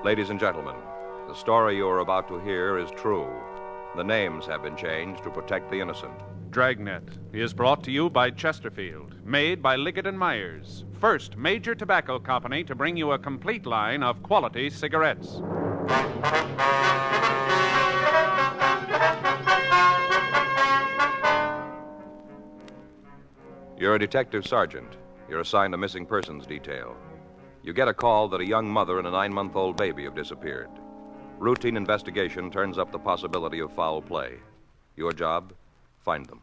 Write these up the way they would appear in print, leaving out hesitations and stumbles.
Ladies and gentlemen, the story you are about to hear is true. The names have been changed to protect the innocent. Dragnet is brought to you by Chesterfield, made by Liggett & Myers, first major tobacco company to bring you a complete line of quality cigarettes. You're a detective sergeant. You're assigned a missing persons detail. You get a call that a young mother and a 9-month-old baby have disappeared. Routine investigation turns up the possibility of foul play. Your job? Find them.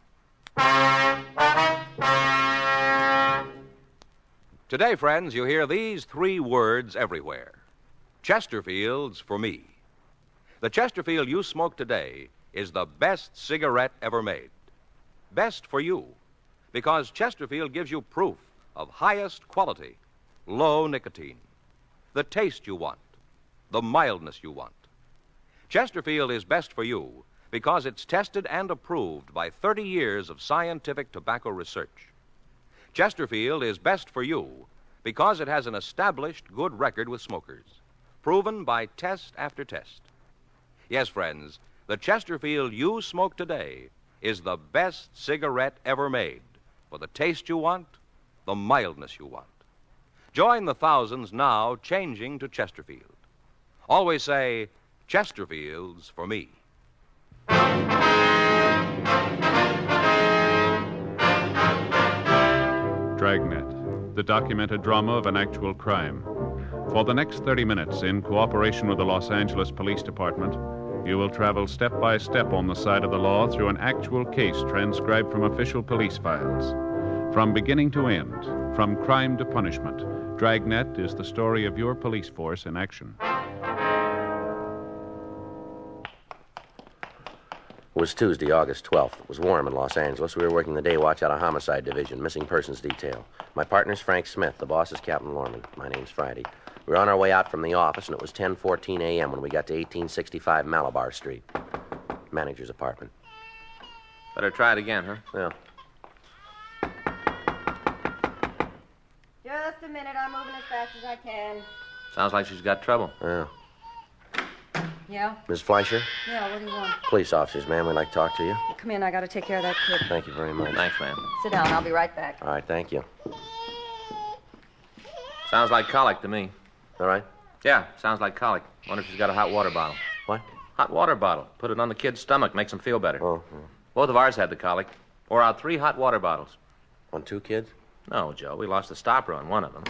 Today, friends, you hear these 3 words everywhere. Chesterfield's for me. The Chesterfield you smoke today is the best cigarette ever made. Best for you, because Chesterfield gives you proof of highest quality, low nicotine, the taste you want, the mildness you want. Chesterfield is best for you because it's tested and approved by 30 years of scientific tobacco research. Chesterfield is best for you because it has an established good record with smokers, proven by test after test. Yes, friends, the Chesterfield you smoke today is the best cigarette ever made for the taste you want, the mildness you want. Join the thousands now changing to Chesterfield. Always say, Chesterfield's for me. Dragnet, the documented drama of an actual crime. For the next 30 minutes, in cooperation with the Los Angeles Police Department, you will travel step by step on the side of the law through an actual case transcribed from official police files. From beginning to end, from crime to punishment, Dragnet is the story of your police force in action. It was Tuesday, August 12th. It was warm in Los Angeles. We were working the day watch out of Homicide Division, missing persons detail. My partner's Frank Smith. The boss is Captain Lorman. My name's Friday. We were on our way out from the office, and it was 10:14 a.m. when we got to 1865 Malabar Street. Manager's apartment. Better try it again, huh? Yeah. Just a minute. I'm moving as fast as I can. Sounds like she's got trouble. Yeah. Yeah? Ms. Fleischer? Yeah, what do you want? Police officers, ma'am. We'd like to talk to you. Come in. I got to take care of that kid. Thank you very much. Thanks, ma'am. Sit down. I'll be right back. All right, thank you. Sounds like colic to me. All right? Yeah, sounds like colic. Wonder if she's got a hot water bottle. What? Hot water bottle. Put it on the kid's stomach. Makes him feel better. Oh. Both of ours had the colic. Pour out 3 hot water bottles. On 2 kids? No, Joe. We lost the stopper on one of them.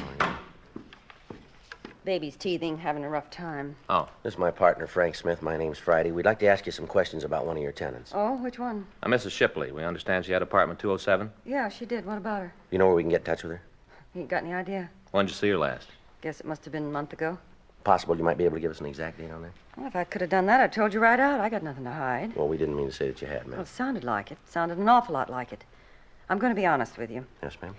Baby's teething, having a rough time. Oh. This is my partner, Frank Smith. My name's Friday. We'd like to ask you some questions about one of your tenants. Oh, which one? Mrs. Shipley. We understand she had apartment 207. Yeah, she did. What about her? You know where we can get in touch with her? You ain't got any idea? When'd you see her last? Guess it must have been a month ago. Possible you might be able to give us an exact date on that? Well, if I could have done that, I told you right out. I got nothing to hide. Well, we didn't mean to say that you had, ma'am. Well, it sounded like it. Sounded an awful lot like it. I'm going to be honest with you. Yes, ma'am.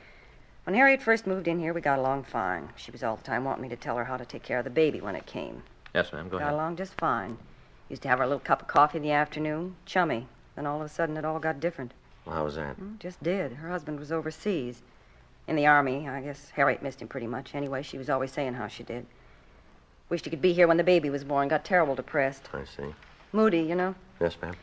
When Harriet first moved in here, we got along fine. She was all the time wanting me to tell her how to take care of the baby when it came. Yes, ma'am. Go ahead. Got along just fine. Used to have our little cup of coffee in the afternoon. Chummy. Then all of a sudden, it all got different. Well, how was that? Just did. Her husband was overseas. In the Army. I guess Harriet missed him pretty much. Anyway, she was always saying how she did. Wished he could be here when the baby was born. Got terrible depressed. I see. Moody, you know. Yes, ma'am.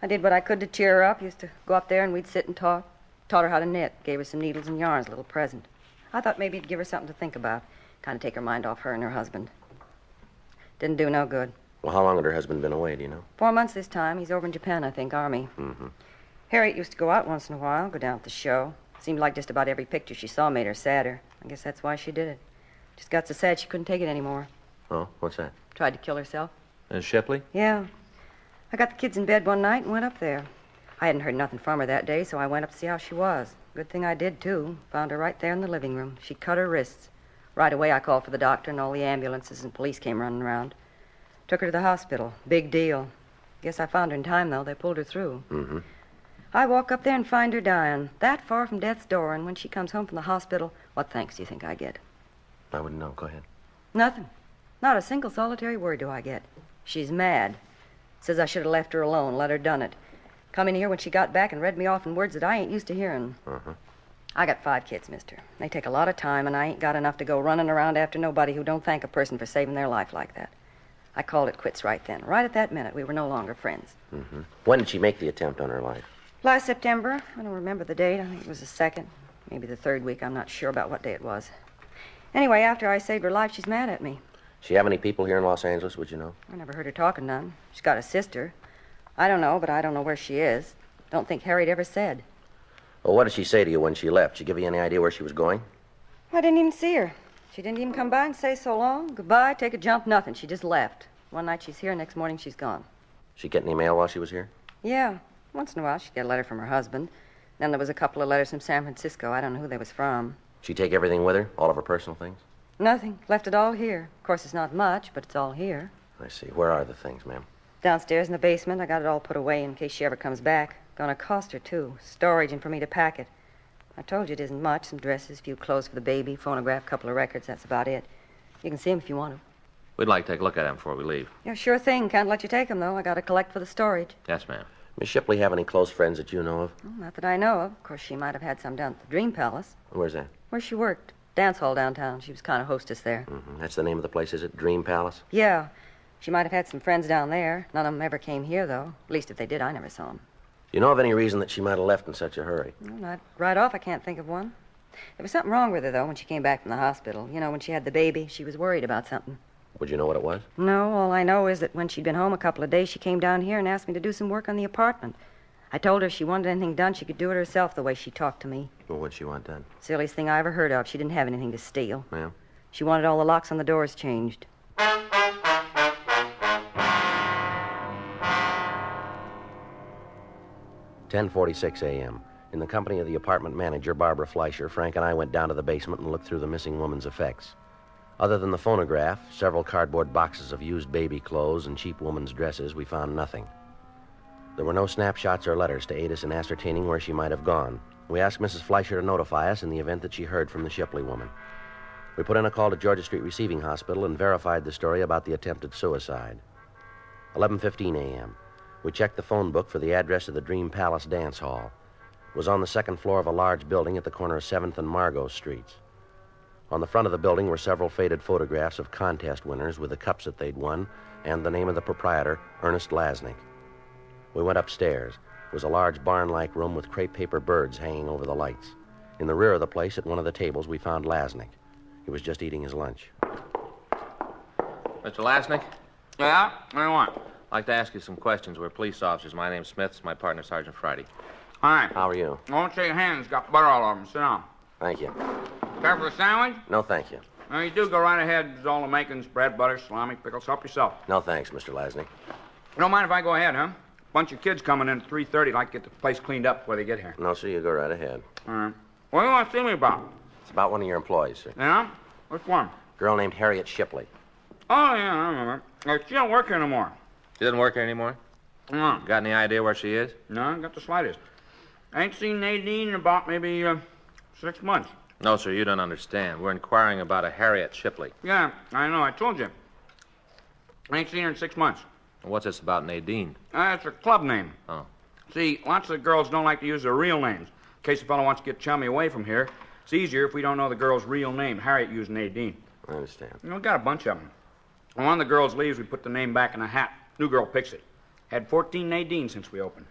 I did what I could to cheer her up. Used to go up there and we'd sit and talk. Taught her how to knit. Gave her some needles and yarns, a little present. I thought maybe it'd give her something to think about. Kind of take her mind off her and her husband. Didn't do no good. Well, how long had her husband been away, do you know? 4 months this time. He's over in Japan, I think, Army. Mm-hmm. Harriet used to go out once in a while, go down at the show. Seemed like just about every picture she saw made her sadder. I guess that's why she did it. Just got so sad she couldn't take it anymore. Oh, what's that? Tried to kill herself. Shipley? Yeah. I got the kids in bed one night and went up there. I hadn't heard nothing from her that day, so I went up to see how she was. Good thing I did, too. Found her right there in the living room. She'd cut her wrists. Right away, I called for the doctor, and all the ambulances and police came running around. Took her to the hospital. Big deal. Guess I found her in time, though. They pulled her through. Mm-hmm. I walk up there and find her dying, that far from death's door, and when she comes home from the hospital, what thanks do you think I get? I wouldn't know. Go ahead. Nothing. Not a single solitary word do I get. She's mad. Says I should have left her alone, let her done it. Come in here when she got back and read me off in words that I ain't used to hearing. Uh-huh. I got 5 kids, mister. They take a lot of time, and I ain't got enough to go running around after nobody who don't thank a person for saving their life like that. I called it quits right then. Right at that minute, we were no longer friends. Mm-hmm. When did she make the attempt on her life? Last September. I don't remember the date. I think it was the 2nd, maybe the 3rd week. I'm not sure about what day it was. Anyway, after I saved her life, she's mad at me. She have any people here in Los Angeles, would you know? I never heard her talking none. She's got a sister. I don't know, but I don't know where she is. Don't think Harriet ever said. Well, what did she say to you when she left? She give you any idea where she was going? I didn't even see her. She didn't even come by and say so long, goodbye, take a jump, nothing. She just left. One night she's here, next morning she's gone. She get any mail while she was here? Yeah. Once in a while she'd get a letter from her husband. Then there was a couple of letters from San Francisco. I don't know who they was from. She take everything with her? All of her personal things? Nothing. Left it all here. Of course, it's not much, but it's all here. I see. Where are the things, ma'am? Downstairs in the basement. I got it all put away in case she ever comes back. Gonna cost her, too. Storage and for me to pack it. I told you it isn't much. Some dresses, a few clothes for the baby, phonograph, couple of records. That's about it. You can see them if you want to. We'd like to take a look at them before we leave. Yeah, sure thing. Can't let you take them, though. I gotta collect for the storage. Yes, ma'am. Miss Shipley have any close friends that you know of? Well, not that I know of. Of course, she might have had some down at the Dream Palace. Where's that? Where she worked. Dance hall downtown. She was kind of hostess there. Mm-hmm. That's the name of the place, is it? Dream Palace? Yeah. She might have had some friends down there. None of them ever came here, though. At least if they did, I never saw them. Do you know of any reason that she might have left in such a hurry? Well, not right off, I can't think of one. There was something wrong with her, though, when she came back from the hospital. You know, when she had the baby, she was worried about something. Would you know what it was? No, all I know is that when she'd been home a couple of days, she came down here and asked me to do some work on the apartment. I told her if she wanted anything done, she could do it herself the way she talked to me. Well, what'd she want done? Silliest thing I ever heard of. She didn't have anything to steal. Ma'am? She wanted all the locks on the doors changed. 10:46 a.m. In the company of the apartment manager, Barbara Fleischer, Frank and I went down to the basement and looked through the missing woman's effects. Other than the phonograph, several cardboard boxes of used baby clothes, and cheap woman's dresses, we found nothing. There were no snapshots or letters to aid us in ascertaining where she might have gone. We asked Mrs. Fleischer to notify us in the event that she heard from the Shipley woman. We put in a call to Georgia Street Receiving Hospital and verified the story about the attempted suicide. 11:15 a.m. We checked the phone book for the address of the Dream Palace Dance Hall. It was on the second floor of a large building at the corner of 7th and Margot Streets. On the front of the building were several faded photographs of contest winners with the cups that they'd won and the name of the proprietor, Ernest Lasnik. We went upstairs. It was a large barn-like room with crepe paper birds hanging over the lights. In the rear of the place, at one of the tables, we found Lasnik. He was just eating his lunch. Mr. Lasnik? Yeah? What do you want? I'd like to ask you some questions. We're police officers. My name's Smith. It's my partner, Sergeant Friday. Hi. How are you? I won't shake hands. Got butter all over them. Sit down. Thank you. Care for a sandwich? No, thank you. No, you do. Go right ahead. There's all the makings. Bread, butter, salami, pickles. Help yourself. No, thanks, Mr. Lasnik. You don't mind if I go ahead, huh? Bunch of kids coming in at 3:30. Like to get the place cleaned up before they get here. No, sir, you go right ahead. All right. What do you want to see me about? It's about one of your employees, sir. Yeah? Which one? Girl named Harriet Shipley. Oh, yeah, I remember. She don't work here no more. She doesn't work here anymore? No. Got any idea where she is? No, got the slightest. I ain't seen Nadine in about maybe 6 months. No, sir, you don't understand. We're inquiring about a Harriet Shipley. Yeah, I know. I told you. I ain't seen her in 6 months. What's this about Nadine? That's her club name. Oh. See, lots of girls don't like to use their real names. In case a fellow wants to get chummy away from here, it's easier if we don't know the girl's real name. Harriet used Nadine. I understand. You know, we got a bunch of them. When one of the girls leaves, we put the name back in a hat. New girl picks it. Had 14 Nadine since we opened.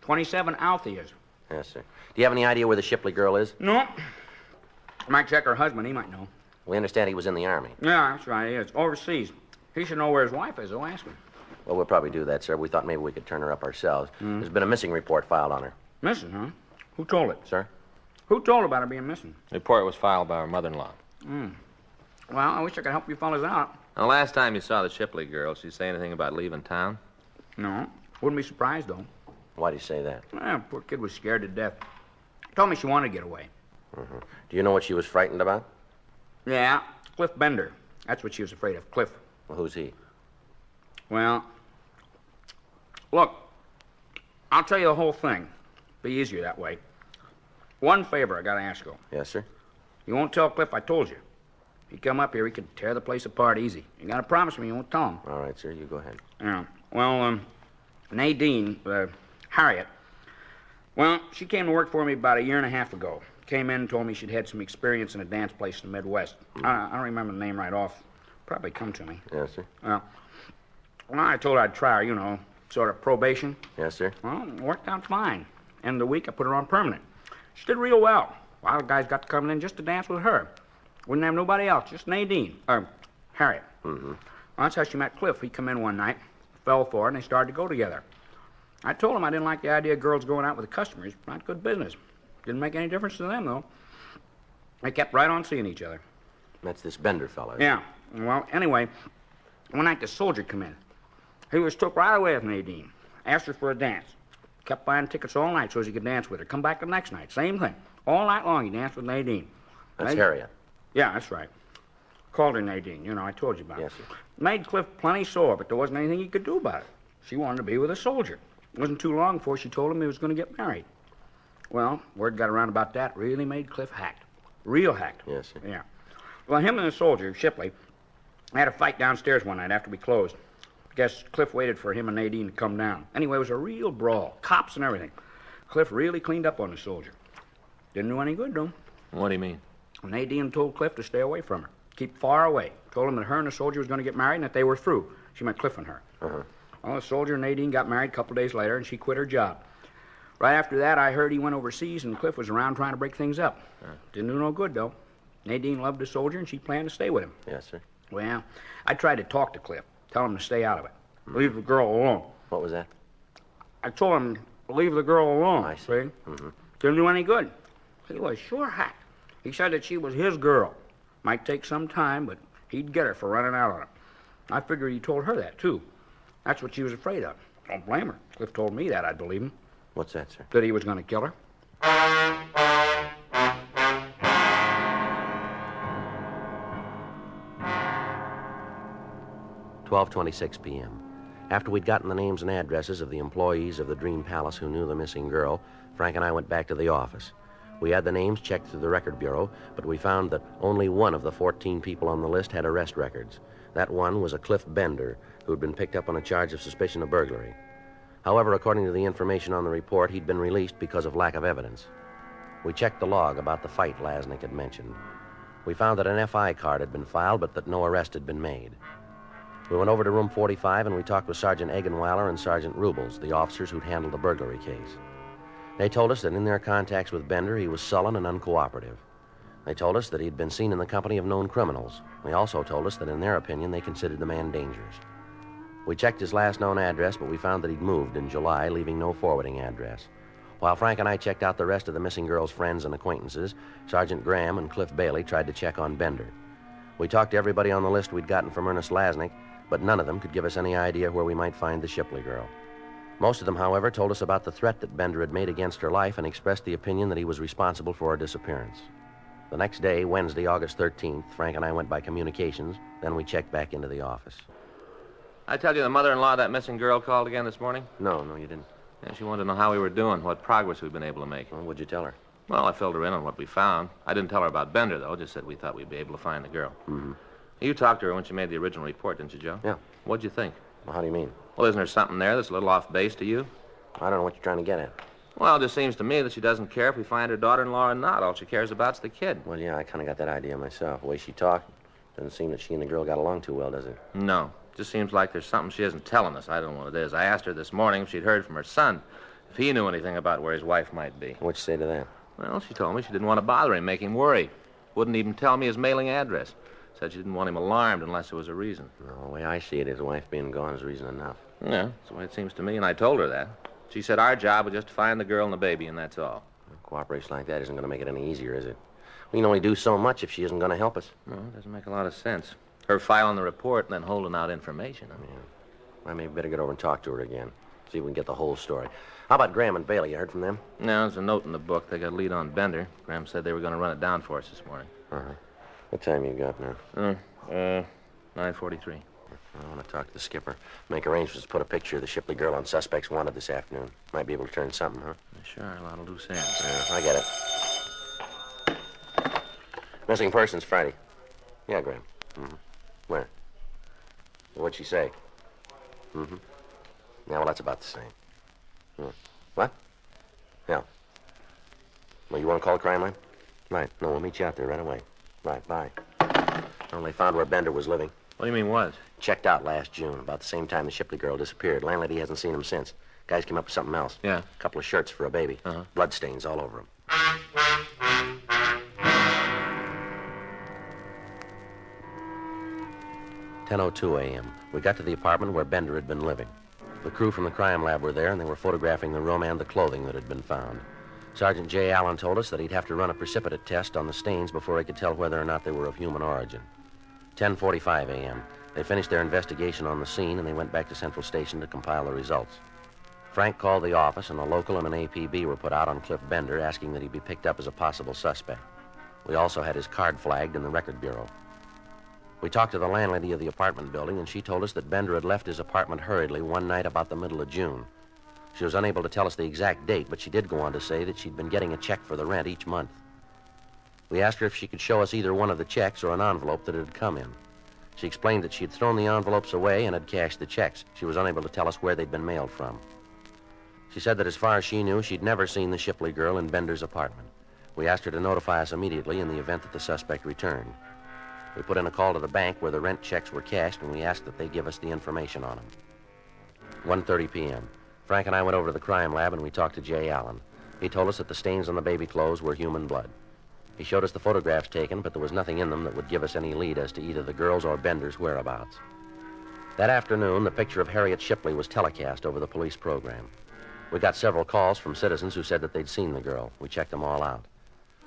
27 Altheas. Yes, sir. Do you have any idea where the Shipley girl is? No. I might check her husband. He might know. We understand he was in the Army. Yeah, that's right. He is. Overseas. He should know where his wife is, though. Ask him. Well, we'll probably do that, sir. We thought maybe we could turn her up ourselves. There's been a missing report filed on her. Missing, huh? Who told it? Sir? Who told about her being missing? The report was filed by our mother-in-law. Well, I wish I could help you fellas out. Now, last time you saw the Shipley girl, did she say anything about leaving town? No. Wouldn't be surprised, though. Why do you say that? Well, poor kid was scared to death. Told me she wanted to get away. Do you know what she was frightened about? Yeah, Cliff Bender. That's what she was afraid of, Cliff. Well, who's he? Well, look, I'll tell you the whole thing. Be easier that way. One favor I gotta ask you. Yes, sir? You won't tell Cliff I told you. If he come up here, he could tear the place apart easy. You gotta promise me you won't tell him. All right, sir. You go ahead. Yeah. Well, Nadine, Harriet, well, she came to work for me about 1.5 years ago. Came in and told me she'd had some experience in a dance place in the Midwest. I don't remember the name right off. Probably come to me. Yes, sir. Well, Well, I told her I'd try her, sort of probation. Yes, sir. Well, it worked out fine. End of the week, I put her on permanent. She did real well. A lot of guys got to come in just to dance with her. Wouldn't have nobody else, just Nadine. Harriet. Mm-hmm. Well, that's how she met Cliff. He come in one night, fell for her, and they started to go together. I told him I didn't like the idea of girls going out with the customers. Not good business. Didn't make any difference to them, though. They kept right on seeing each other. That's this Bender fella. Yeah. Well, anyway, one night the soldier come in. He was took right away with Nadine. Asked her for a dance. Kept buying tickets all night so as he could dance with her. Come back the next night. Same thing. All night long he danced with Nadine. That's Harriet. Yeah, that's right. Called her Nadine. I told you about it. Yes, sir. Made Cliff plenty sore, but there wasn't anything he could do about it. She wanted to be with a soldier. It wasn't too long before she told him he was going to get married. Well, word got around about that. Really made Cliff hacked. Real hacked. Yes, sir. Yeah. Well, him and the soldier, Shipley, had a fight downstairs one night after we closed. Guess Cliff waited for him and Nadine to come down. Anyway, it was a real brawl. Cops and everything. Cliff really cleaned up on the soldier. Didn't do any good, though. What do you mean? Nadine told Cliff to stay away from her. Keep far away. Told him that her and the soldier was going to get married and that they were through. She meant Cliff and her. Uh-huh. Well, the soldier and Nadine got married a couple days later, and she quit her job. Right after that, I heard he went overseas, and Cliff was around trying to break things up. Didn't do no good, though. Nadine loved the soldier, and she planned to stay with him. Yes, sir. Well, I tried to talk to Cliff, tell him to stay out of it. Leave the girl alone. What was that? I told him to leave the girl alone. I see. Mm-hmm. Didn't do any good. He was sure hacked. He said that she was his girl. Might take some time, but he'd get her for running out on him. I figured he told her that, too. That's what she was afraid of. Don't blame her. Cliff told me that, I'd believe him. What's that, sir? That he was going to kill her. 12:26 p.m. After we'd gotten the names and addresses of the employees of the Dream Palace who knew the missing girl, Frank and I went back to the office. We had the names checked through the record bureau, but we found that only one of the 14 people on the list had arrest records. That one was a Cliff Bender, who'd been picked up on a charge of suspicion of burglary. However, according to the information on the report, he'd been released because of lack of evidence. We checked the log about the fight Lasnik had mentioned. We found that an FI card had been filed, but that no arrest had been made. We went over to room 45 and we talked with Sergeant Eggenweiler and Sergeant Rubles, the officers who'd handled the burglary case. They told us that in their contacts with Bender, he was sullen and uncooperative. They told us that he'd been seen in the company of known criminals. They also told us that in their opinion, they considered the man dangerous. We checked his last known address, but we found that he'd moved in July, leaving no forwarding address. While Frank and I checked out the rest of the missing girl's friends and acquaintances, Sergeant Graham and Cliff Bailey tried to check on Bender. We talked to everybody on the list we'd gotten from Ernest Lasnik, but none of them could give us any idea where we might find the Shipley girl. Most of them, however, told us about the threat that Bender had made against her life and expressed the opinion that he was responsible for her disappearance. The next day, Wednesday, August 13th, Frank and I went by communications, then we checked back into the office. I tell you the mother-in-law of that missing girl called again this morning? No, you didn't. Yeah, she wanted to know how we were doing, what progress we've been able to make. Well, what'd you tell her? Well, I filled her in on what we found. I didn't tell her about Bender, though. Just said we thought we'd be able to find the girl. Mm-hmm. You talked to her when she made the original report, didn't you, Joe? Yeah. What'd you think? Well, how do you mean? Well, isn't there something there that's a little off base to you? I don't know what you're trying to get at. Well, it just seems to me that she doesn't care if we find her daughter-in-law or not. All she cares about's the kid. Well, yeah, I kind of got that idea myself. The way she talked, doesn't seem that she and the girl got along too well, does it? No. Just seems like there's something she isn't telling us. I don't know what it is. I asked her this morning if she'd heard from her son, if he knew anything about where his wife might be. What'd you say to that? Well, she told me she didn't want to bother him, make him worry. Wouldn't even tell me his mailing address. Said she didn't want him alarmed unless there was a reason. No, the way I see it, his wife being gone is reason enough. Yeah, that's the way it seems to me, and I told her that. She said our job was just to find the girl and the baby, and that's all. Cooperation like that isn't going to make it any easier, is it? We can only do so much if she isn't going to help us. Well, it doesn't make a lot of sense. Her filing the report and then holding out information. Yeah. I may better get over and talk to her again. See if we can get the whole story. How about Graham and Bailey? You heard from them? No, there's a note in the book. They got a lead on Bender. Graham said they were going to run it down for us this morning. Uh-huh. What time you got now? 9:43. I want to talk to the skipper. Make arrangements to put a picture of the Shipley girl on Suspects Wanted this afternoon. Might be able to turn something, huh? Sure, a lot of loose ends. Yeah, I get it. Missing persons Friday. Yeah, Graham. Mm-hmm. Where? What'd she say? Mm-hmm. Yeah, well, that's about the same. Yeah. What? Yeah. Well, you want to call the crime line? Right. No, we'll meet you out there right away. Right, bye. Well, they found where Bender was living. What do you mean was? Checked out last June, about the same time the Shipley girl disappeared. Landlady hasn't seen him since. Guys came up with something else. Yeah. A couple of shirts for a baby. Uh-huh. Bloodstains all over him. 10:02 a.m. We got to the apartment where Bender had been living. The crew from the crime lab were there, and they were photographing the room and the clothing that had been found. Sergeant J. Allen told us that he'd have to run a precipitate test on the stains before he could tell whether or not they were of human origin. 10:45 a.m. They finished their investigation on the scene, and they went back to Central Station to compile the results. Frank called the office, and a local and an APB were put out on Cliff Bender, asking that he be picked up as a possible suspect. We also had his card flagged in the record bureau. We talked to the landlady of the apartment building, and she told us that Bender had left his apartment hurriedly one night about the middle of June. She was unable to tell us the exact date, but she did go on to say that she'd been getting a check for the rent each month. We asked her if she could show us either one of the checks or an envelope that it had come in. She explained that she had thrown the envelopes away and had cashed the checks. She was unable to tell us where they'd been mailed from. She said that as far as she knew, she'd never seen the Shipley girl in Bender's apartment. We asked her to notify us immediately in the event that the suspect returned. We put in a call to the bank where the rent checks were cashed, and we asked that they give us the information on them. 1:30 p.m. Frank and I went over to the crime lab, and we talked to Jay Allen. He told us that the stains on the baby clothes were human blood. He showed us the photographs taken, but there was nothing in them that would give us any lead as to either the girl's or Bender's whereabouts. That afternoon, the picture of Harriet Shipley was telecast over the police program. We got several calls from citizens who said that they'd seen the girl. We checked them all out.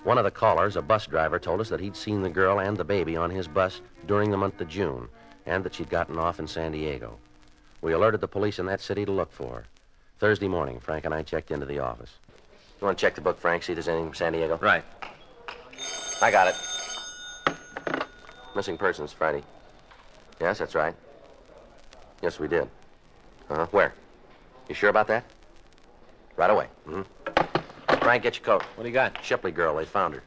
One of the callers, a bus driver, told us that he'd seen the girl and the baby on his bus during the month of June, and that she'd gotten off in San Diego. We alerted the police in that city to look for her. Thursday morning, Frank and I checked into the office. You want to check the book, Frank, see if there's anything from San Diego? Right. I got it. Missing persons, Friday. Yes, that's right. Yes, we did. Where? You sure about that? Right away. Frank, get your coat. What do you got? Shipley girl, they found her.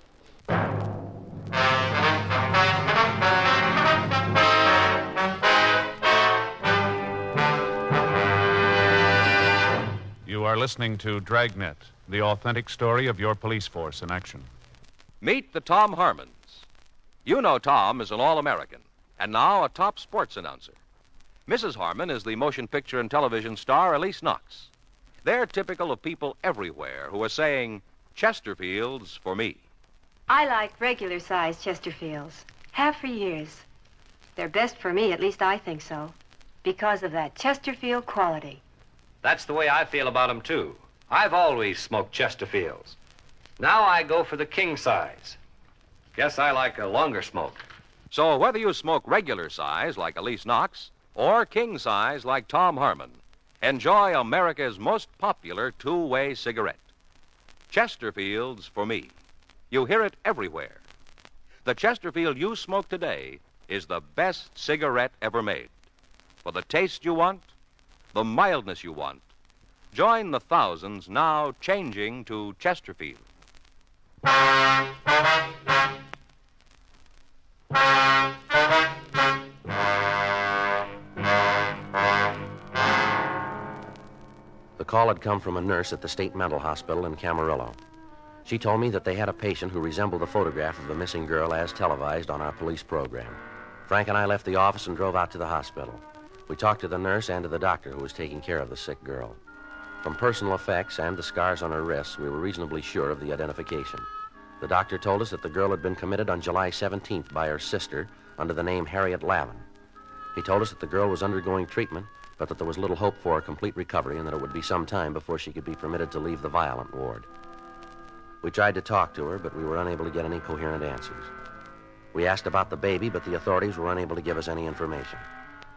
You are listening to Dragnet, the authentic story of your police force in action. Meet the Tom Harmons. You know Tom is an All-American, and now a top sports announcer. Mrs. Harmon is the motion picture and television star Elise Knox. They're typical of people everywhere who are saying, Chesterfields for me. I like regular-sized Chesterfields. Have for years. They're best for me, at least I think so, because of that Chesterfield quality. That's the way I feel about 'em, too. I've always smoked Chesterfields. Now I go for the king size. Guess I like a longer smoke. So whether you smoke regular size like Elise Knox or king size like Tom Harmon, enjoy America's most popular two-way cigarette. Chesterfields for me. You hear it everywhere. The Chesterfield you smoke today is the best cigarette ever made. For the taste you want, the mildness you want, join the thousands now changing to Chesterfield. The call had come from a nurse at the State Mental Hospital in Camarillo. She told me that they had a patient who resembled the photograph of the missing girl as televised on our police program. Frank and I left the office and drove out to the hospital. We talked to the nurse and to the doctor who was taking care of the sick girl. From personal effects and the scars on her wrists, we were reasonably sure of the identification. The doctor told us that the girl had been committed on July 17th by her sister under the name Harriet Lavin. He told us that the girl was undergoing treatment, but that there was little hope for a complete recovery and that it would be some time before she could be permitted to leave the violent ward. We tried to talk to her, but we were unable to get any coherent answers. We asked about the baby, but the authorities were unable to give us any information.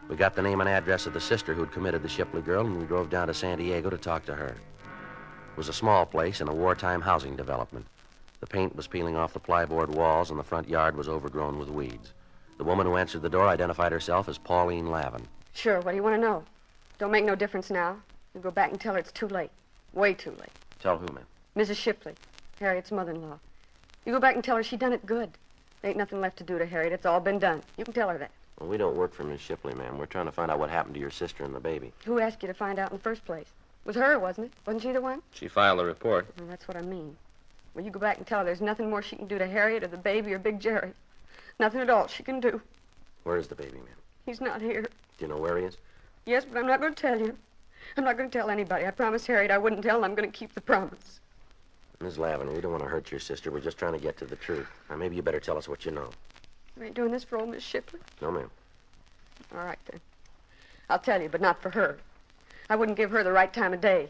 We got the name and address of the sister who'd committed the Shipley girl, and we drove down to San Diego to talk to her. It was a small place in a wartime housing development. The paint was peeling off the plyboard walls, and the front yard was overgrown with weeds. The woman who answered the door identified herself as Pauline Lavin. Sure, what do you want to know? Don't make no difference now. You go back and tell her it's too late. Way too late. Tell who, ma'am? Mrs. Shipley, Harriet's mother-in-law. You go back and tell her she done it good. There ain't nothing left to do to Harriet. It's all been done. You can tell her that. Well, we don't work for Miss Shipley, ma'am. We're trying to find out what happened to your sister and the baby. Who asked you to find out in the first place? It was her, wasn't it? Wasn't she the one? She filed a report. Well, that's what I mean. Well, you go back and tell her there's nothing more she can do to Harriet or the baby or Big Jerry. Nothing at all she can do. Where is the baby, ma'am? He's not here. Do you know where he is? Yes, but I'm not going to tell you. I'm not going to tell anybody. I promised Harriet I wouldn't tell, and I'm going to keep the promise. Miss Lavin, we don't want to hurt your sister. We're just trying to get to the truth. Now, maybe you better tell us what you know. You ain't doing this for old Miss Shipley? No, ma'am. All right, then. I'll tell you, but not for her. I wouldn't give her the right time of day.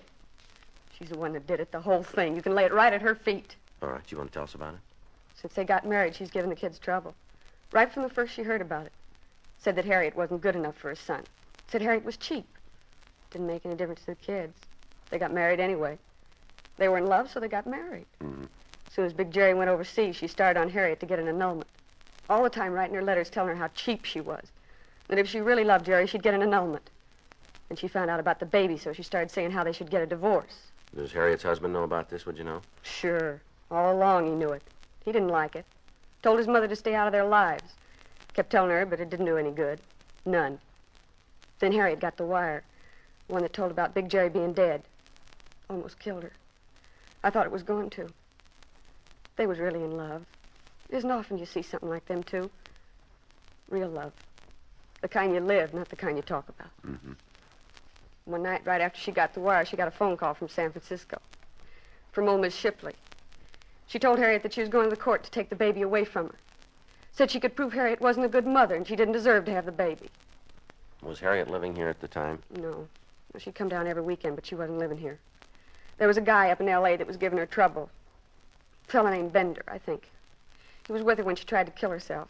She's the one that did it, the whole thing. You can lay it right at her feet. All right, you want to tell us about it? Since they got married, she's given the kids trouble. Right from the first she heard about it. Said that Harriet wasn't good enough for her son. Said Harriet was cheap. Didn't make any difference to the kids. They got married anyway. They were in love, so they got married. Mm-hmm. As soon as Big Jerry went overseas, she started on Harriet to get an annulment. All the time writing her letters telling her how cheap she was. That if she really loved Jerry, she'd get an annulment. And she found out about the baby, so she started saying how they should get a divorce. Does Harriet's husband know about this, would you know? Sure. All along he knew it. He didn't like it. Told his mother to stay out of their lives. Kept telling her, but it didn't do any good. None. Then Harriet got the wire. The one that told about Big Jerry being dead. Almost killed her. I thought it was going to. They was really in love. It isn't often you see something like them two. Real love. The kind you live, not the kind you talk about. Mm-hmm. One night, right after she got the wire, she got a phone call from San Francisco. From old Miss Shipley. She told Harriet that she was going to the court to take the baby away from her. Said she could prove Harriet wasn't a good mother and she didn't deserve to have the baby. Was Harriet living here at the time? No. She'd come down every weekend, but she wasn't living here. There was a guy up in L.A. that was giving her trouble. A fella named Bender, I think. He was with her when she tried to kill herself.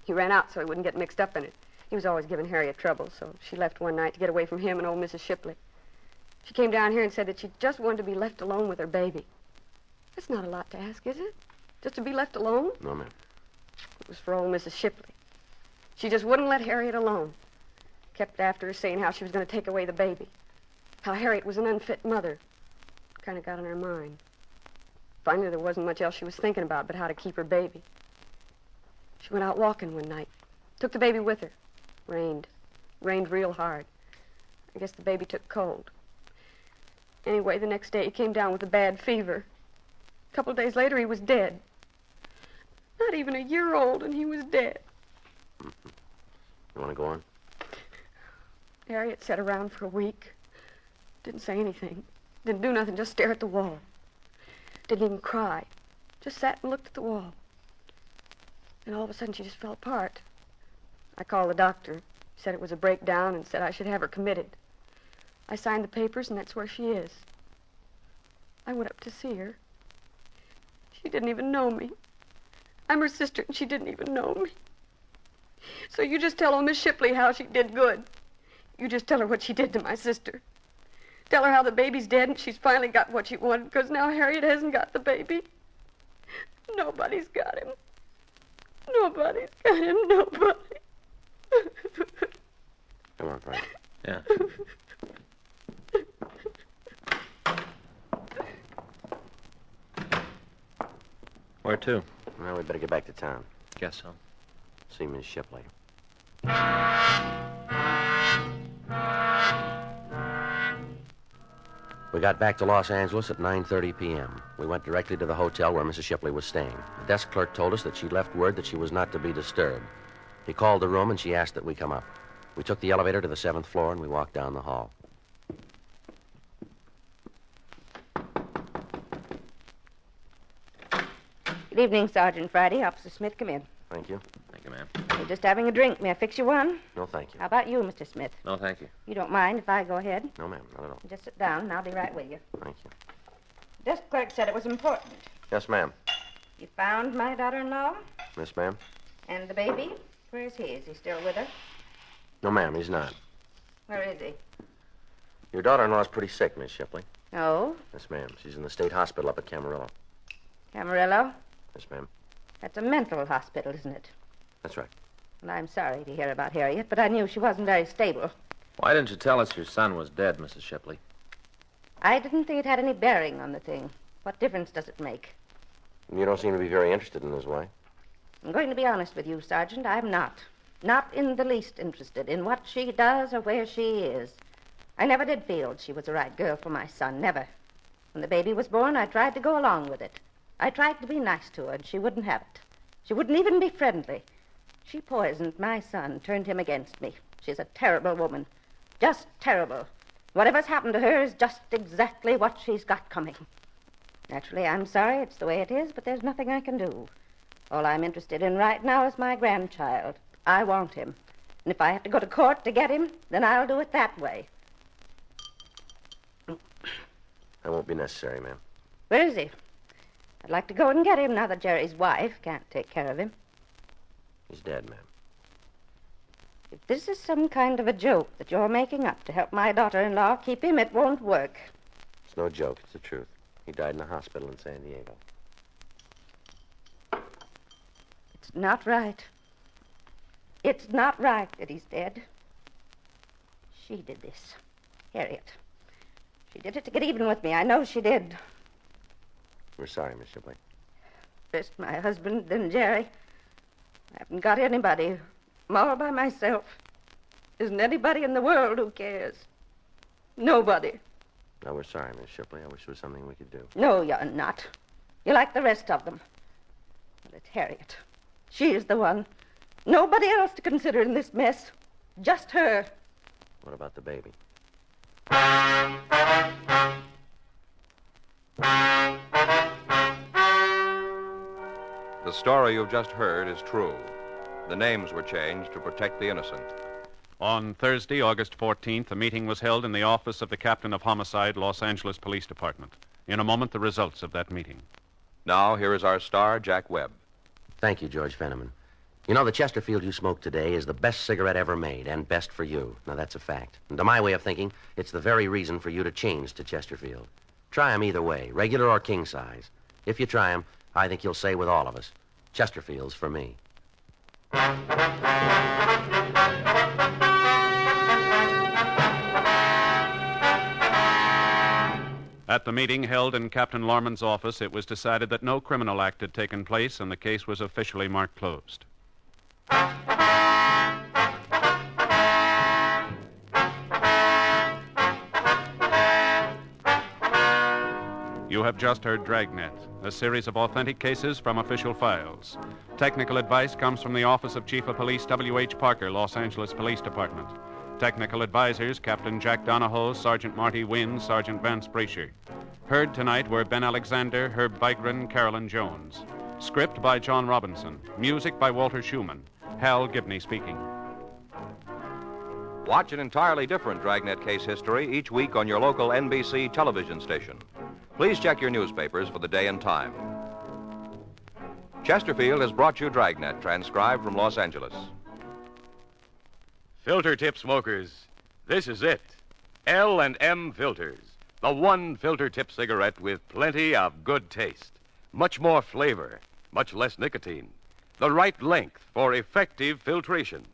He ran out so he wouldn't get mixed up in it. He was always giving Harriet trouble, so she left one night to get away from him and old Mrs. Shipley. She came down here and said that she just wanted to be left alone with her baby. That's not a lot to ask, is it? Just to be left alone? No, ma'am. It was for old Mrs. Shipley. She just wouldn't let Harriet alone. Kept after her saying how she was going to take away the baby. How Harriet was an unfit mother. Kind of got on her mind. Finally, there wasn't much else she was thinking about but how to keep her baby. She went out walking one night. Took the baby with her. Rained. Rained real hard. I guess the baby took cold. Anyway, the next day he came down with a bad fever. A couple of days later, he was dead. Not even a year old, and he was dead. Mm-hmm. You want to go on? Harriet sat around for a week. Didn't say anything. Didn't do nothing, just stare at the wall. Didn't even cry. Just sat and looked at the wall. And all of a sudden, she just fell apart. I called the doctor. He said it was a breakdown and said I should have her committed. I signed the papers, and that's where she is. I went up to see her. She didn't even know me. I'm her sister, and she didn't even know me. So you just tell old Miss Shipley how she did good. You just tell her what she did to my sister. Tell her how the baby's dead, and she's finally got what she wanted, because now Harriet hasn't got the baby. Nobody's got him. Nobody's got him, nobody. Come on, Frank. Yeah. Where to? Well, we better get back to town. Guess so. See Miss Shipley. We got back to Los Angeles at 9:30 p.m. We went directly to the hotel where Mrs. Shipley was staying. The desk clerk told us that she left word that she was not to be disturbed. He called the room and she asked that we come up. We took the elevator to the 7th floor and we walked down the hall. Good evening, Sergeant Friday. Officer Smith, come in. Thank you. Thank you, ma'am. We're just having a drink. May I fix you one? No, thank you. How about you, Mr. Smith? No, thank you. You don't mind if I go ahead? No, ma'am, not at all. Just sit down, and I'll be right with you. Thank you. Desk clerk said it was important. Yes, ma'am. You found my daughter-in-law? Yes, ma'am. And the baby? Where's he? Is he still with her? No, ma'am, he's not. Where is he? Your daughter-in-law's pretty sick, Miss Shipley. Oh? Yes, ma'am. She's in the state hospital up at Camarillo. Camarillo? Yes, ma'am. That's a mental hospital, isn't it? That's right. Well, I'm sorry to hear about Harriet, but I knew she wasn't very stable. Why didn't you tell us your son was dead, Mrs. Shipley? I didn't think it had any bearing on the thing. What difference does it make? You don't seem to be very interested in his wife. I'm going to be honest with you, Sergeant. I'm not. Not in the least interested in what she does or where she is. I never did feel she was the right girl for my son, never. When the baby was born, I tried to go along with it. I tried to be nice to her, and she wouldn't have it. She wouldn't even be friendly. She poisoned my son, turned him against me. She's a terrible woman. Just terrible. Whatever's happened to her is just exactly what she's got coming. Naturally, I'm sorry it's the way it is, but there's nothing I can do. All I'm interested in right now is my grandchild. I want him. And if I have to go to court to get him, then I'll do it that way. That won't be necessary, ma'am. Where is he? I'd like to go and get him now that Jerry's wife can't take care of him. He's dead, ma'am. If this is some kind of a joke that you're making up to help my daughter-in-law keep him, it won't work. It's no joke. It's the truth. He died in a hospital in San Diego. It's not right. It's not right that he's dead. She did this. Harriet. She did it to get even with me. I know she did. We're sorry, Miss Shipley. First my husband, then Jerry. I haven't got anybody. I'm all by myself. Isn't anybody in the world who cares? Nobody. No, we're sorry, Miss Shipley. I wish there was something we could do. No, you're not. You're like the rest of them. But it's Harriet. She's the one. Nobody else to consider in this mess. Just her. What about the baby? The story you've just heard is true. The names were changed to protect the innocent. On Thursday, August 14th, a meeting was held in the office of the Captain of Homicide, Los Angeles Police Department. In a moment, the results of that meeting. Now, here is our star, Jack Webb. Thank you, George Fenneman. You know, the Chesterfield you smoked today is the best cigarette ever made, and best for you. Now, that's a fact. And to my way of thinking, it's the very reason for you to change to Chesterfield. Try 'em either way, regular or king size. If you try 'em, I think you'll say with all of us, Chesterfield's for me. At the meeting held in Captain Lorman's office, it was decided that no criminal act had taken place and the case was officially marked closed. You have just heard Dragnet, a series of authentic cases from official files. Technical advice comes from the Office of Chief of Police W.H. Parker, Los Angeles Police Department. Technical advisors, Captain Jack Donahoe, Sergeant Marty Wynn, Sergeant Vance Brasher. Heard tonight were Ben Alexander, Herb Vigran, Carolyn Jones. Script by John Robinson. Music by Walter Schumann. Hal Gibney speaking. Watch an entirely different Dragnet case history each week on your local NBC television station. Please check your newspapers for the day and time. Chesterfield has brought you Dragnet, transcribed from Los Angeles. Filter tip smokers, this is it. L&M Filters, the one filter tip cigarette with plenty of good taste, much more flavor, much less nicotine, the right length for effective filtration.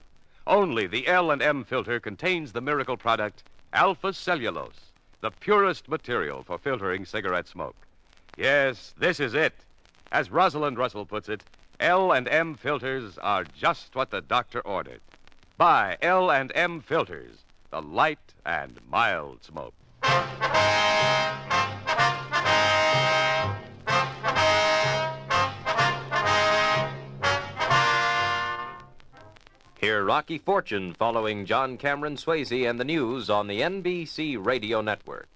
Only the L&M filter contains the miracle product alpha cellulose, the purest material for filtering cigarette smoke. Yes, this is it. As Rosalind Russell puts it, L&M filters are just what the doctor ordered. Buy L&M Filters, the light and mild smoke. Hear Rocky Fortune following John Cameron Swayze and the news on the NBC Radio Network.